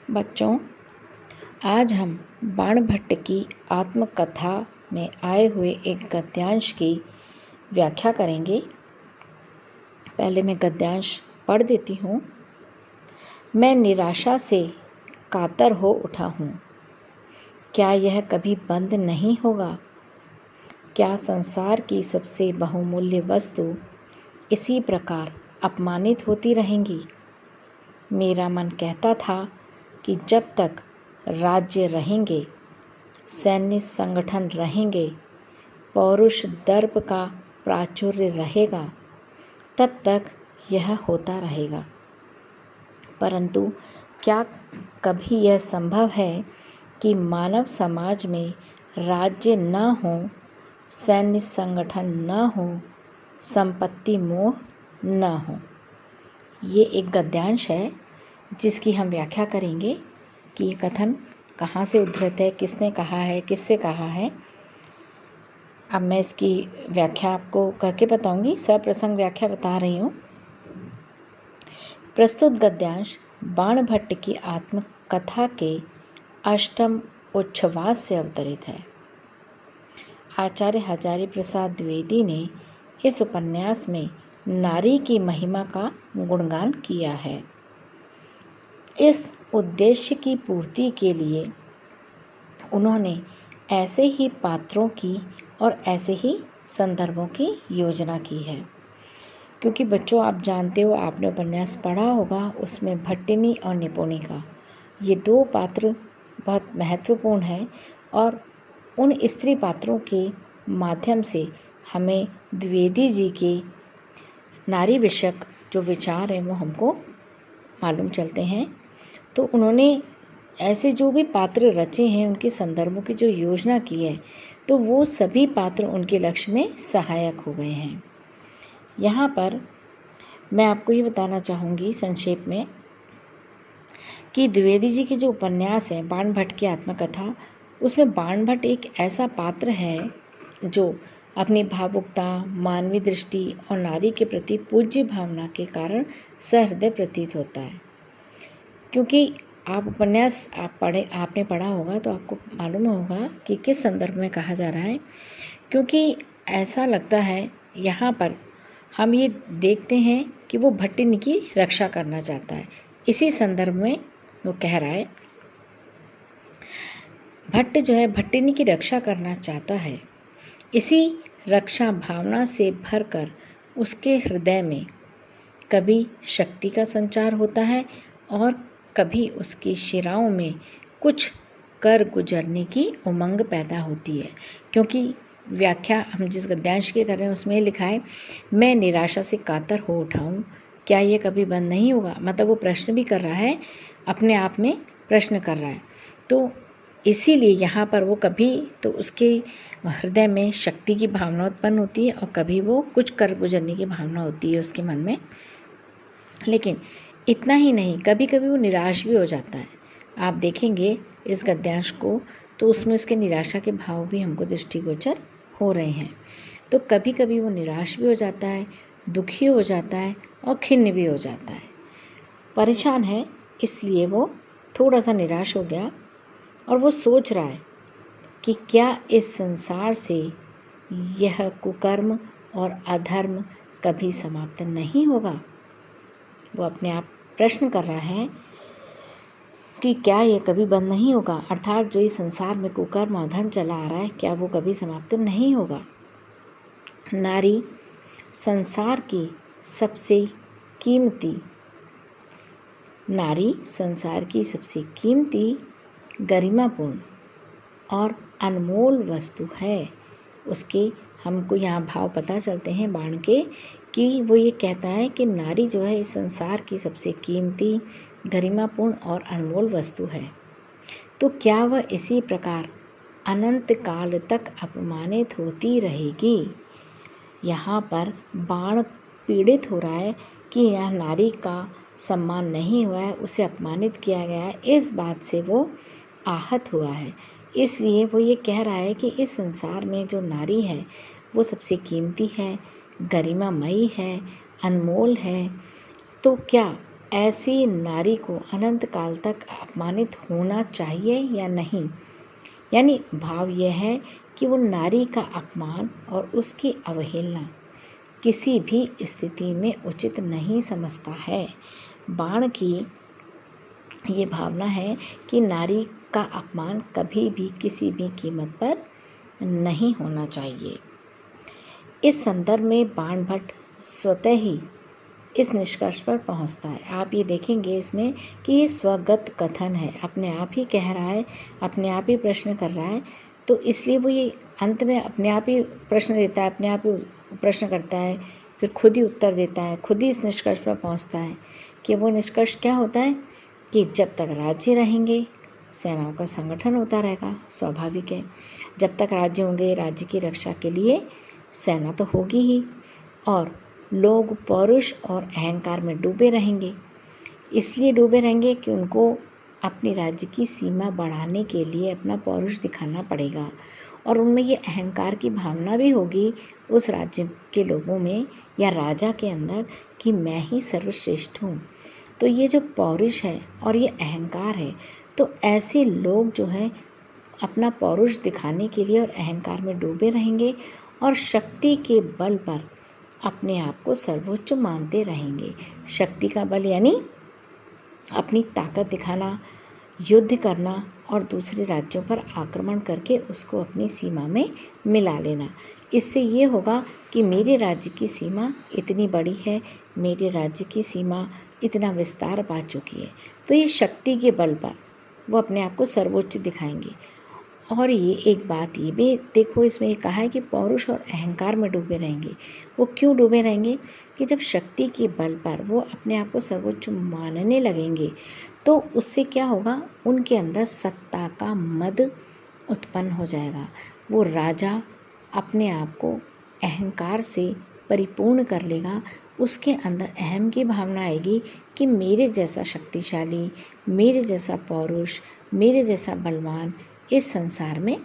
बच्चों, आज हम बाणभट्ट की आत्मकथा में आए हुए एक गद्यांश की व्याख्या करेंगे। पहले मैं गद्यांश पढ़ देती हूँ। मैं निराशा से कातर हो उठा हूँ। क्या यह कभी बंद नहीं होगा? क्या संसार की सबसे बहुमूल्य वस्तु इसी प्रकार अपमानित होती रहेंगी? मेरा मन कहता था कि जब तक राज्य रहेंगे, सैन्य संगठन रहेंगे, पौरुष दर्प का प्राचुर्य रहेगा, तब तक यह होता रहेगा। परंतु क्या कभी यह संभव है कि मानव समाज में राज्य न हो, सैन्य संगठन न हो, संपत्ति मोह न हो? ये एक गद्यांश है जिसकी हम व्याख्या करेंगे कि ये कथन कहाँ से उद्धृत है, किसने कहा है, किससे कहा है। अब मैं इसकी व्याख्या आपको करके बताऊंगी, सप्रसंग व्याख्या बता रही हूँ। प्रस्तुत गद्यांश बाणभट्ट की आत्मकथा के अष्टम उच्छ्वास से अवतरित है। आचार्य हजारी प्रसाद द्विवेदी ने इस उपन्यास में नारी की महिमा का गुणगान किया है। इस उद्देश्य की पूर्ति के लिए उन्होंने ऐसे ही पात्रों की और ऐसे ही संदर्भों की योजना की है। क्योंकि बच्चों, आप जानते हो, आपने उपन्यास पढ़ा होगा, उसमें भट्टिनी और निपुणिका ये दो पात्र बहुत महत्वपूर्ण हैं और उन स्त्री पात्रों के माध्यम से हमें द्विवेदी जी के नारी विषयक जो विचार हैं वो हमको मालूम चलते हैं। तो उन्होंने ऐसे जो भी पात्र रचे हैं, उनके संदर्भों की जो योजना की है, तो वो सभी पात्र उनके लक्ष्य में सहायक हो गए हैं। यहाँ पर मैं आपको ये बताना चाहूँगी संक्षेप में कि द्विवेदी जी के जो उपन्यास हैं बाणभट्ट की आत्मकथा, उसमें बाणभट्ट एक ऐसा पात्र है जो अपनी भावुकता, मानवीय दृष्टि और नारी के प्रति पूज्य भावना के कारण सहृदय प्रतीत होता है। क्योंकि आप उपन्यास आपने पढ़ा होगा तो आपको मालूम होगा कि किस संदर्भ में कहा जा रहा है। क्योंकि ऐसा लगता है यहाँ पर हम ये देखते हैं कि वो भट्टिनी की रक्षा करना चाहता है। इसी संदर्भ में वो कह रहा है, भट्ट जो है भट्टिनी की रक्षा करना चाहता है। इसी रक्षा भावना से भरकर उसके हृदय में कभी शक्ति का संचार होता है और कभी उसकी शिराओं में कुछ कर गुजरने की उमंग पैदा होती है। क्योंकि व्याख्या हम जिस गद्यांश की कर रहे हैं उसमें लिखा है, मैं निराशा से कातर हो उठा हूँ, क्या ये कभी बंद नहीं होगा? मतलब वो प्रश्न भी कर रहा है, अपने आप में प्रश्न कर रहा है। तो इसीलिए यहाँ पर वो कभी तो उसके हृदय में शक्ति की भावना उत्पन्न होती है और कभी वो कुछ कर गुजरने की भावना होती है उसके मन में। लेकिन इतना ही नहीं, कभी कभी वो निराश भी हो जाता है। आप देखेंगे इस गद्यांश को तो उसमें उसके निराशा के भाव भी हमको दृष्टिगोचर हो रहे हैं। तो कभी कभी वो निराश भी हो जाता है, दुखी हो जाता है और खिन्न भी हो जाता है, परेशान है। इसलिए वो थोड़ा सा निराश हो गया और वो सोच रहा है कि क्या इस संसार से यह कुकर्म और अधर्म कभी समाप्त नहीं होगा। वो अपने आप प्रश्न कर रहा है कि क्या ये कभी बंद नहीं होगा, अर्थात जो इस संसार में कुकर्म और धर्म चला आ रहा है, क्या वो कभी समाप्त नहीं होगा। नारी संसार की सबसे कीमती गरिमापूर्ण और अनमोल वस्तु है। उसके हमको यहाँ भाव पता चलते हैं बाण के कि वो ये कहता है कि नारी जो है इस संसार की सबसे कीमती, गरिमापूर्ण और अनमोल वस्तु है। तो क्या वह इसी प्रकार अनंत काल तक अपमानित होती रहेगी? यहाँ पर बाण पीड़ित हो रहा है कि यह नारी का सम्मान नहीं हुआ है, उसे अपमानित किया गया है। इस बात से वो आहत हुआ है। इसलिए वो ये कह रहा है कि इस संसार में जो नारी है वो सबसे कीमती है, गरिमामयी है, अनमोल है। तो क्या ऐसी नारी को अनंत काल तक अपमानित होना चाहिए या नहीं। यानी भाव यह है कि वो नारी का अपमान और उसकी अवहेलना किसी भी स्थिति में उचित नहीं समझता है। बाण की ये भावना है कि नारी का अपमान कभी भी किसी भी कीमत पर नहीं होना चाहिए। इस संदर्भ में बाण भट्ट स्वतः ही इस निष्कर्ष पर पहुंचता है। आप ये देखेंगे इसमें कि ये स्वगत कथन है, अपने आप ही कह रहा है, अपने आप ही प्रश्न कर रहा है, तो इसलिए वो ये अंत में अपने आप ही प्रश्न देता है, अपने आप ही प्रश्न करता है, फिर खुद ही उत्तर देता है, खुद ही इस निष्कर्ष पर पहुंचता है कि वो निष्कर्ष क्या होता है कि जब तक राज्य रहेंगे सेनाओं का संगठन होता रहेगा, स्वाभाविक है। जब तक राज्य होंगे राज्य की रक्षा के लिए सेना तो होगी ही, और लोग पौरुष और अहंकार में डूबे रहेंगे। इसलिए डूबे रहेंगे कि उनको अपनी राज्य की सीमा बढ़ाने के लिए अपना पौरुष दिखाना पड़ेगा, और उनमें ये अहंकार की भावना भी होगी उस राज्य के लोगों में या राजा के अंदर कि मैं ही सर्वश्रेष्ठ हूँ। तो ये जो पौरुष है और ये अहंकार है, तो ऐसे लोग जो है अपना पौरुष दिखाने के लिए और अहंकार में डूबे रहेंगे और शक्ति के बल पर अपने आप को सर्वोच्च मानते रहेंगे। शक्ति का बल यानी अपनी ताकत दिखाना, युद्ध करना और दूसरे राज्यों पर आक्रमण करके उसको अपनी सीमा में मिला लेना। इससे ये होगा कि मेरे राज्य की सीमा इतनी बड़ी है, मेरे राज्य की सीमा इतना विस्तार पा चुकी है। तो ये शक्ति के बल पर वो अपने आप को सर्वोच्च दिखाएंगे। और ये एक बात ये भी देखो, इसमें ये कहा है कि पौरुष और अहंकार में डूबे रहेंगे। वो क्यों डूबे रहेंगे कि जब शक्ति के बल पर वो अपने आप को सर्वोच्च मानने लगेंगे तो उससे क्या होगा, उनके अंदर सत्ता का मद उत्पन्न हो जाएगा। वो राजा अपने आप को अहंकार से परिपूर्ण कर लेगा, उसके अंदर अहम की भावना आएगी कि मेरे जैसा शक्तिशाली, मेरे जैसा पौरुष, मेरे जैसा बलवान इस संसार में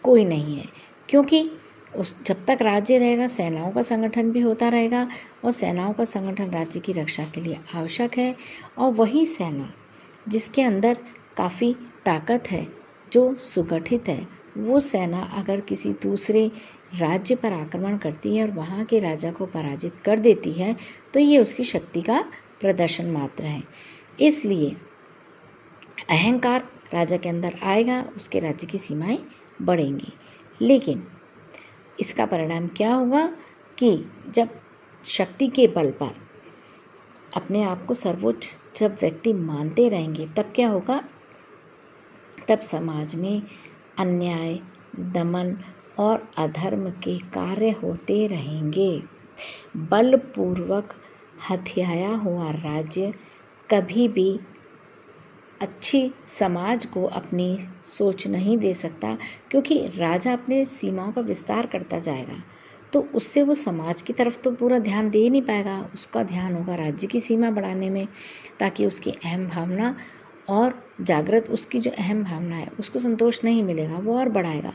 कोई नहीं है। क्योंकि उस जब तक राज्य रहेगा सेनाओं का संगठन भी होता रहेगा, और सेनाओं का संगठन राज्य की रक्षा के लिए आवश्यक है। और वही सेना जिसके अंदर काफ़ी ताकत है, जो सुगठित है, वो सेना अगर किसी दूसरे राज्य पर आक्रमण करती है और वहाँ के राजा को पराजित कर देती है तो ये उसकी शक्ति का प्रदर्शन मात्र है। इसलिए अहंकार राजा के अंदर आएगा, उसके राज्य की सीमाएं बढ़ेंगी। लेकिन इसका परिणाम क्या होगा कि जब शक्ति के बल पर अपने आप को सर्वोच्च जब व्यक्ति मानते रहेंगे तब क्या होगा, तब समाज में अन्याय, दमन और अधर्म के कार्य होते रहेंगे। बलपूर्वक हथियाया हुआ राज्य कभी भी अच्छी समाज को अपनी सोच नहीं दे सकता, क्योंकि राजा अपने सीमाओं का विस्तार करता जाएगा तो उससे वो समाज की तरफ तो पूरा ध्यान दे नहीं पाएगा। उसका ध्यान होगा राज्य की सीमा बढ़ाने में, ताकि उसकी अहम भावना और जागृत, उसकी जो अहम भावना है उसको संतोष नहीं मिलेगा, वो और बढ़ाएगा।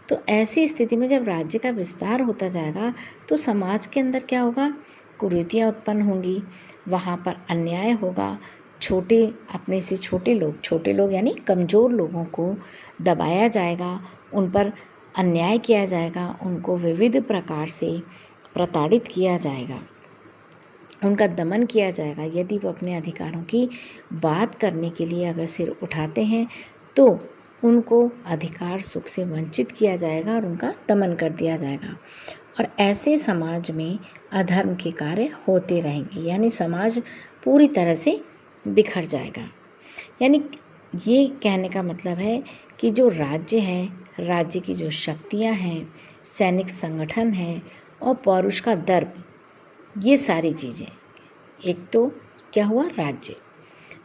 तो ऐसी स्थिति में जब राज्य का विस्तार होता जाएगा तो समाज के अंदर क्या होगा, कुरीतियाँ उत्पन्न होंगी, वहाँ पर अन्याय होगा, छोटे अपने से छोटे लोग यानी कमज़ोर लोगों को दबाया जाएगा, उन पर अन्याय किया जाएगा, उनको विविध प्रकार से प्रताड़ित किया जाएगा, उनका दमन किया जाएगा। यदि वो अपने अधिकारों की बात करने के लिए अगर सिर उठाते हैं तो उनको अधिकार सुख से वंचित किया जाएगा और उनका दमन कर दिया जाएगा। और ऐसे समाज में अधर्म के कार्य होते रहेंगे, यानी समाज पूरी तरह से बिखर जाएगा। यानी ये कहने का मतलब है कि जो राज्य है, राज्य की जो शक्तियाँ हैं, सैनिक संगठन है और पौरुष का दर्प, ये सारी चीज़ें, एक तो क्या हुआ राज्य,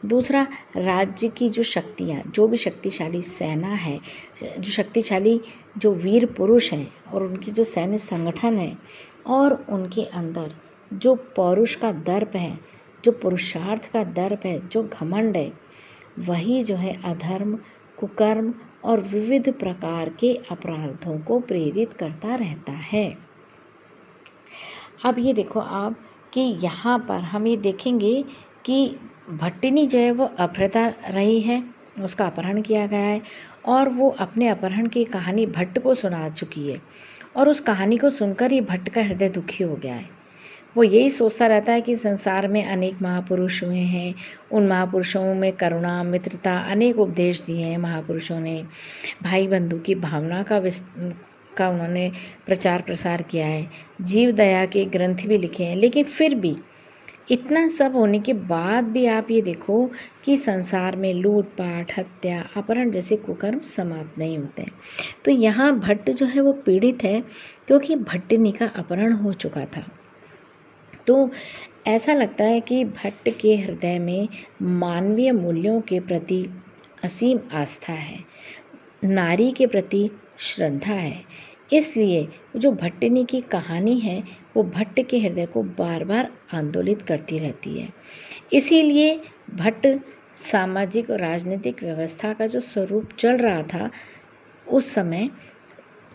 दूसरा राज्य की जो शक्तियाँ, जो भी शक्तिशाली सेना है, जो शक्तिशाली जो वीर पुरुष हैं और उनकी जो सैन्य संगठन है और उनके अंदर जो पौरुष का दर्प है, जो पुरुषार्थ का दर्प है, जो घमंड है, वही जो है अधर्म, कुकर्म और विविध प्रकार के अपराधों को प्रेरित करता रहता है। अब ये देखो आप कि यहाँ पर हम ये देखेंगे कि भट्टिनी जो है वो अपहृता रही है, उसका अपहरण किया गया है और वो अपने अपहरण की कहानी भट्ट को सुना चुकी है और उस कहानी को सुनकर ही भट्ट का हृदय दुखी हो गया है। वो यही सोचता रहता है कि संसार में अनेक महापुरुष हुए हैं, उन महापुरुषों में करुणा, मित्रता, अनेक उपदेश दिए हैं महापुरुषों ने, भाई बंधु की भावना का उन्होंने प्रचार प्रसार किया है, जीव दया के ग्रंथ भी लिखे हैं। लेकिन फिर भी इतना सब होने के बाद भी आप ये देखो कि संसार में लूटपाट, हत्या, अपहरण जैसे कुकर्म समाप्त नहीं होते। तो यहाँ भट्ट जो है वो पीड़ित है क्योंकि भट्टिनी का अपहरण हो चुका था। तो ऐसा लगता है कि भट्ट के हृदय में मानवीय मूल्यों के प्रति असीम आस्था है, नारी के प्रति श्रद्धा है। इसलिए जो भट्टिनी की कहानी है वो भट्ट के हृदय को बार बार आंदोलित करती रहती है। इसीलिए भट्ट सामाजिक और राजनीतिक व्यवस्था का जो स्वरूप चल रहा था उस समय,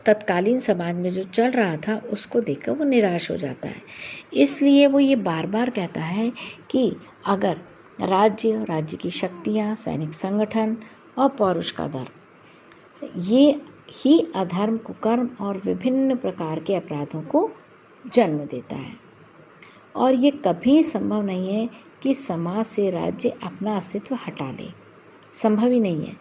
तत्कालीन समाज में जो चल रहा था, उसको देखकर वो निराश हो जाता है। इसलिए वो ये बार बार कहता है कि अगर राज्य की शक्तियाँ, सैनिक संगठन और पौरुष का दर्प, ये ही अधर्म, कुकर्म और विभिन्न प्रकार के अपराधों को जन्म देता है और ये कभी संभव नहीं है कि समाज से राज्य अपना अस्तित्व हटा ले। संभव ही नहीं है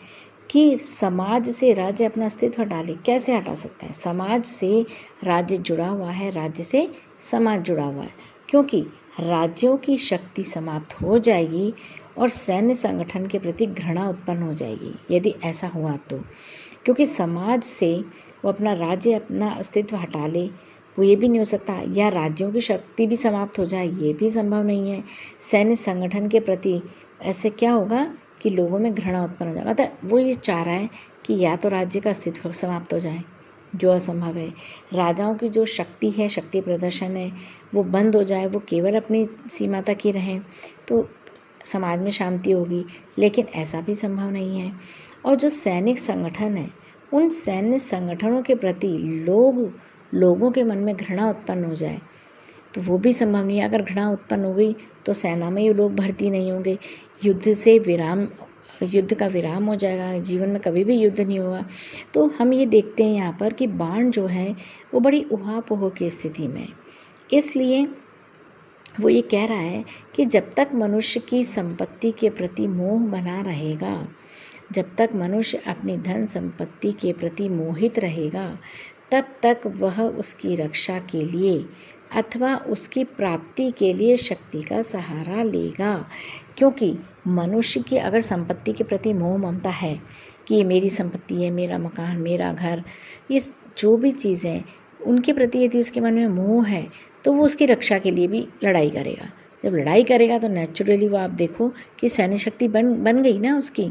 कि समाज से राज्य अपना अस्तित्व हटा ले। कैसे हटा सकता है? समाज से राज्य जुड़ा हुआ है, राज्य से समाज जुड़ा हुआ है, क्योंकि राज्यों की शक्ति समाप्त हो जाएगी और सैन्य संगठन के प्रति घृणा उत्पन्न हो जाएगी यदि ऐसा हुआ तो। क्योंकि समाज से वो अपना राज्य, अपना अस्तित्व हटा ले, वो ये भी नहीं हो सकता, या राज्यों की शक्ति भी समाप्त हो जाए, ये भी संभव नहीं है। सैन्य संगठन के प्रति ऐसे क्या होगा कि लोगों में घृणा उत्पन्न हो जाए। मतलब वो ये चाह रहा है कि या तो राज्य का अस्तित्व समाप्त हो जाए, जो असंभव है, राजाओं की जो शक्ति है, शक्ति प्रदर्शन है, वो बंद हो जाए, वो केवल अपनी सीमा तक ही रहें, तो समाज में शांति होगी। लेकिन ऐसा भी संभव नहीं है। और जो सैनिक संगठन है, उन सैन्य संगठनों के प्रति लोगों के मन में घृणा उत्पन्न हो जाए, तो वो भी संभव नहीं है। अगर घृणा उत्पन्न हो गई तो सेना में ये लोग भर्ती नहीं होंगे, युद्ध का विराम हो जाएगा, जीवन में कभी भी युद्ध नहीं होगा। तो हम ये देखते हैं यहाँ पर कि बाण जो है वो बड़ी उहापोह की स्थिति में। इसलिए वो ये कह रहा है कि जब तक मनुष्य की संपत्ति के प्रति मोह बना रहेगा, जब तक मनुष्य अपनी धन संपत्ति के प्रति मोहित रहेगा, तब तक वह उसकी रक्षा के लिए अथवा उसकी प्राप्ति के लिए शक्ति का सहारा लेगा। क्योंकि मनुष्य की अगर संपत्ति के प्रति मोह ममता है कि ये मेरी संपत्ति है, मेरा मकान, मेरा घर, ये जो भी चीज़ें, उनके प्रति यदि उसके मन में मोह है तो वो उसकी रक्षा के लिए भी लड़ाई करेगा। जब लड़ाई करेगा तो नेचुरली वो, आप देखो कि सैन्य शक्ति बन गई ना उसकी,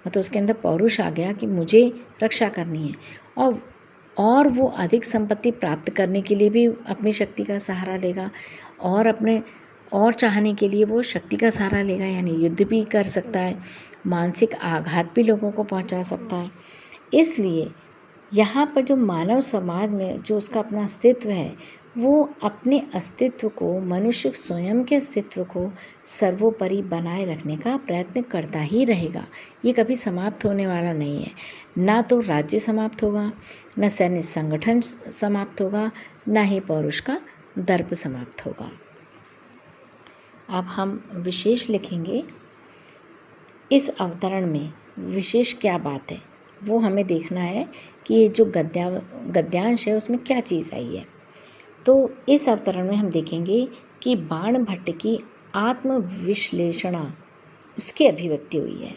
मतलब उसके अंदर पौरुष आ गया कि मुझे रक्षा करनी है। और वो अधिक संपत्ति प्राप्त करने के लिए भी अपनी शक्ति का सहारा लेगा और चाहने के लिए वो शक्ति का सहारा लेगा, यानी युद्ध भी कर सकता है, मानसिक आघात भी लोगों को पहुंचा सकता है। इसलिए यहाँ पर जो मानव समाज में जो उसका अपना अस्तित्व है, वो अपने अस्तित्व को, मनुष्य स्वयं के अस्तित्व को सर्वोपरि बनाए रखने का प्रयत्न करता ही रहेगा। ये कभी समाप्त होने वाला नहीं है। ना तो राज्य समाप्त होगा, न सैन्य संगठन समाप्त होगा, ना ही पौरुष का दर्प समाप्त होगा। अब हम विशेष लिखेंगे। इस अवतरण में विशेष क्या बात है वो हमें देखना है कि ये जो गद्यांश है उसमें क्या चीज़ आई है। तो इस अवतरण में हम देखेंगे कि बाण भट्ट की आत्मविश्लेषणा, उसकी अभिव्यक्ति हुई है।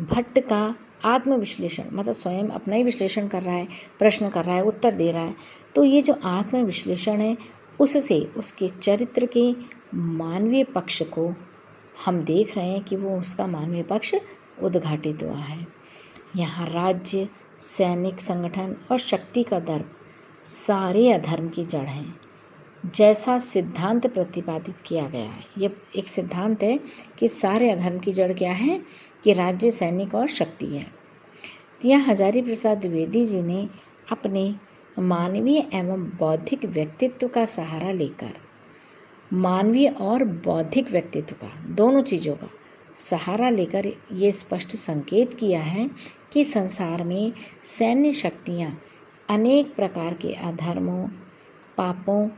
भट्ट का आत्मविश्लेषण मतलब स्वयं अपना ही विश्लेषण कर रहा है, प्रश्न कर रहा है, उत्तर दे रहा है। तो ये जो आत्मविश्लेषण है, उससे उसके चरित्र के मानवीय पक्ष को हम देख रहे हैं कि वो उसका मानवीय पक्ष उद्घाटित हुआ है। यहाँ राज्य, सैनिक संगठन और शक्ति का दर्प सारे अधर्म की जड़ हैं, जैसा सिद्धांत प्रतिपादित किया गया है। ये एक सिद्धांत है कि सारे अधर्म की जड़ क्या है, कि राज्य, सैनिक और शक्ति है। तो यहाँ हजारी प्रसाद द्विवेदी जी ने अपने मानवीय एवं बौद्धिक व्यक्तित्व का सहारा लेकर मानवीय और बौद्धिक व्यक्तित्व का, दोनों चीज़ों का सहारा लेकर ये स्पष्ट संकेत किया है कि संसार में सैन्य शक्तियाँ अनेक प्रकार के अधर्मों, पापों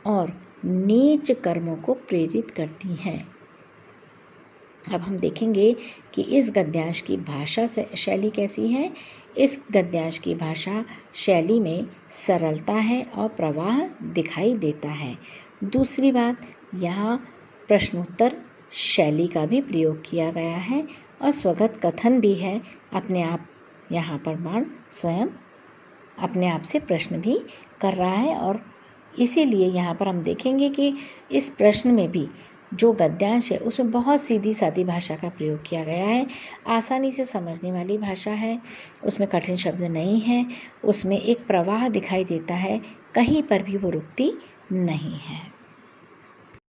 और नीच कर्मों को प्रेरित करती हैं। अब हम देखेंगे कि इस गद्यांश की भाषा शैली कैसी है। इस गद्यांश की भाषा शैली में सरलता है और प्रवाह दिखाई देता है। दूसरी बात, यहाँ प्रश्नोत्तर शैली का भी प्रयोग किया गया है और स्वगत कथन भी है। अपने आप यहाँ पर बाण स्वयं अपने आप से प्रश्न भी कर रहा है और इसीलिए यहाँ पर हम देखेंगे कि इस प्रश्न में भी जो गद्यांश है उसमें बहुत सीधी सादी भाषा का प्रयोग किया गया है। आसानी से समझने वाली भाषा है, उसमें कठिन शब्द नहीं है, उसमें एक प्रवाह दिखाई देता है, कहीं पर भी वो रुकती नहीं है।